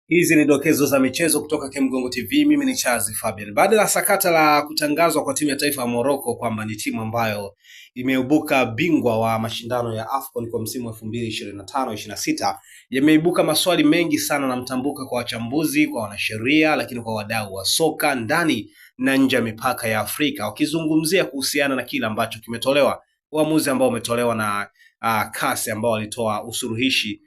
Hizi ni dokezo za michezo kutoka Kemgongo TV. Mimi ni Charles Fabian. Baada ya sakata la kutangazwa kwa timu ya taifa ya Morocco kwamba ni timu ambayo imeibuka bingwa wa mashindano ya AFCON kwa msimu wa 2025-26, yameibuka maswali mengi sana na mtambuka kwa wachambuzi, kwa wanasheria, lakini kwa wadau wa soka ndani na nje ya mipaka ya Afrika, wakizungumzia kuhusiana na kile ambacho kimetolewa, uamuzi ambao umetolewa na CAS ambao walitoa usuluhishi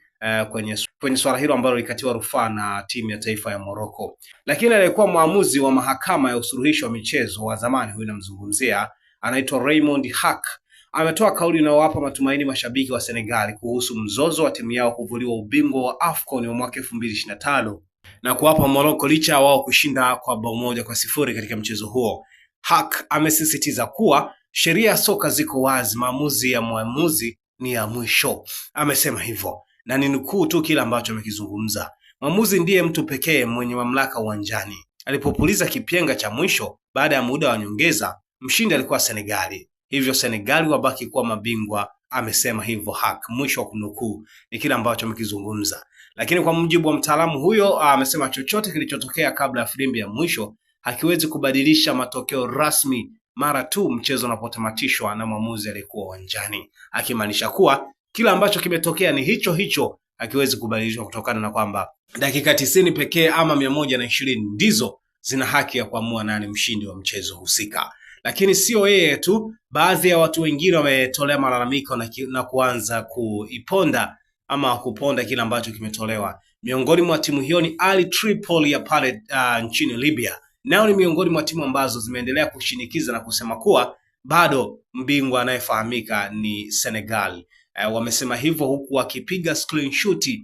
kwenye swala hilo ambalo likatiwa rufaa na timu ya taifa ya Morocco. Lakini aliyekuwa mwamuzi wa mahakama ya usuluhishi wa michezo wa zamani, huyu namzungumzia, anaitwa Raymond Hak, ametoa kauli inayowapa matumaini mashabiki wa Senegal kuhusu mzozo wa timu yao kuvuliwa ubingwa wa AFCON wa mwaka 2025 na kuwapa Morocco licha ya wao kushinda kwa bao 1-0 katika mchezo huo. Hak amesisitiza kuwa sheria ya soka ziko wazi, maamuzi ya mwamuzi ni ya mwisho. Amesema hivyo na ni nukuu tu kile ambacho amekizungumza. Mwamuzi ndiye mtu pekee mwenye mamlaka uwanjani. Alipopuliza kipenga cha mwisho baada ya muda wa nyongeza, mshindi alikuwa Senegali. Hivyo Senegali wabaki kuwa mabingwa, amesema hivyo Hak. Mwisho wa kunukuu ni kile ambacho amekizungumza. Lakini kwa mujibu wa mtaalamu huyo, amesema chochote kilichotokea kabla ya filimbi ya mwisho hakiwezi kubadilisha matokeo rasmi mara tu mchezo unapotamatishwa na mwamuzi aliyekuwa uwanjani, akimaanisha kuwa kila ambacho kimetokea ni hicho hicho, hakiwezi kubadilishwa kutokana na kwamba dakika 90 pekee ama 120 ndizo zina haki ya kuamua nani mshindi wa mchezo husika. Lakini sio yeye tu, baadhi ya watu wengine wametolea malalamiko na kuanza kuiponda ama kuponda kile ambacho kimetolewa. Miongoni mwa timu hiyo ni Al Tripoli ya pale nchini Libya. Nao ni miongoni mwa timu ambazo zimeendelea kushinikiza na kusema kuwa bado mbingwa anayefahamika ni Senegal. Wamesema hivyo huku wakipiga screenshot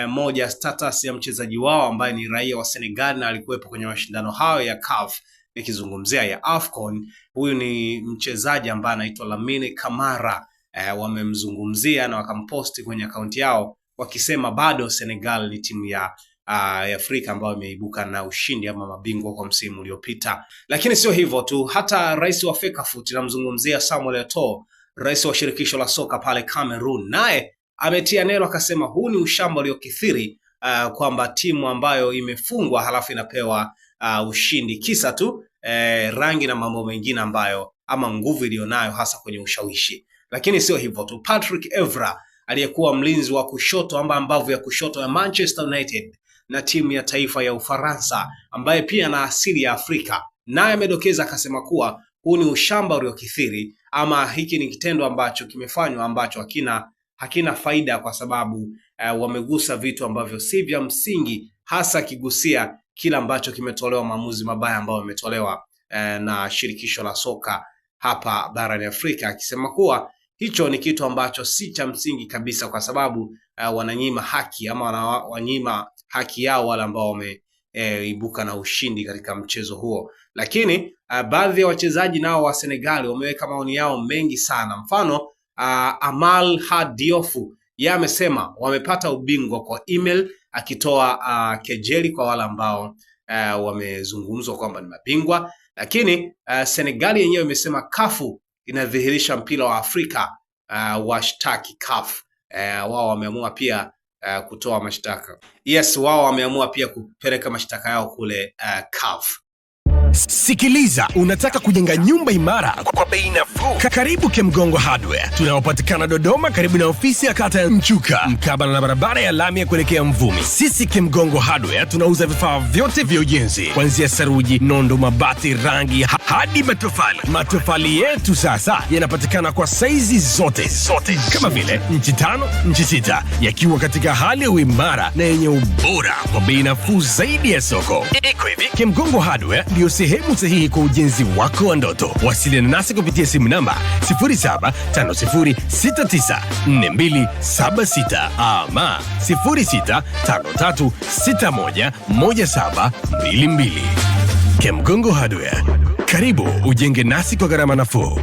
moja status ya mchezaji wao ambaye ni raia wa Senegal na alikuwepo kwenye mashindano hayo ya CAF, nikizungumzia ya AFCON. Huyu ni mchezaji ambaye anaitwa Lamine Camara. Wamemzungumzia na wakamposti kwenye akaunti yao wakisema bado Senegal ni timu ya Afrika ambayo imeibuka na ushindi ama mabingwa kwa msimu uliopita. Lakini sio hivyo tu, hata rais wa FECAFOOT, namzungumzia Samuel Eto'o, rais wa shirikisho la soka pale Cameroon, naye ametia neno akasema huu ni ushamba uliokithiri, kwamba timu ambayo imefungwa halafu inapewa ushindi kisa tu rangi na mambo mengine ambayo ama nguvu ilionayo hasa kwenye ushawishi. Lakini sio hivyo tu, Patrick Evra aliyekuwa mlinzi wa kushoto ama mbavu ya kushoto ya Manchester United na timu ya taifa ya Ufaransa, ambaye pia na asili ya Afrika, naye amedokeza akasema kuwa huu ni ushamba uliokithiri, ama hiki ni kitendo ambacho kimefanywa ambacho hakina faida, kwa sababu wamegusa vitu ambavyo si vya msingi, hasa kigusia kila ambacho kimetolewa, maamuzi mabaya ambayo yametolewa na shirikisho la soka hapa barani Afrika, akisema kuwa hicho ni kitu ambacho si cha msingi kabisa, kwa sababu wananyima haki ama wanyima haki yao wale ambao wameibuka na ushindi katika mchezo huo. Lakini baadhi ya wachezaji nao wa Senegal wameweka maoni yao mengi sana. Mfano Amal Diouf, yeye amesema wamepata ubingwa kwa email, akitoa kejeli kwa wale ambao wamezungumzwa kwamba ni mabingwa. Lakini Senegal yenyewe imesema kafu inadhihirisha mpira wa Afrika, washtaki CAF. Wao wameamua pia kutoa mashtaka. Yes, wao wameamua pia kupeleka mashtaka yao kule CAF. Sikiliza, unataka kujenga nyumba imara kwa bei nafuu? Karibu Kemgongo Hardware. Tunapatikana Dodoma karibu na ofisi ya kata ya Mchuka, mkabala na barabara ya lami ya kuelekea Mvumi. Sisi Kemgongo Hardware tunauza vifaa vyote vya ujenzi, kuanzia saruji, nondo, mabati, rangi hadi matofali. Matofali yetu sasa yanapatikana kwa saizi zote kama vile inchi 5, inchi 6, yakiwa katika hali ya uimara na yenye ubora kwa bei nafuu zaidi ya soko. Iko hivi, Kemgongo Hardware ndio sehemu sahihi kwa ujenzi wako wa ndoto. Wasiliana nasi kupitia simu namba 0750694276 ama 0653611722. Kemgongo Hardware, karibu ujenge nasi kwa gharama nafuu.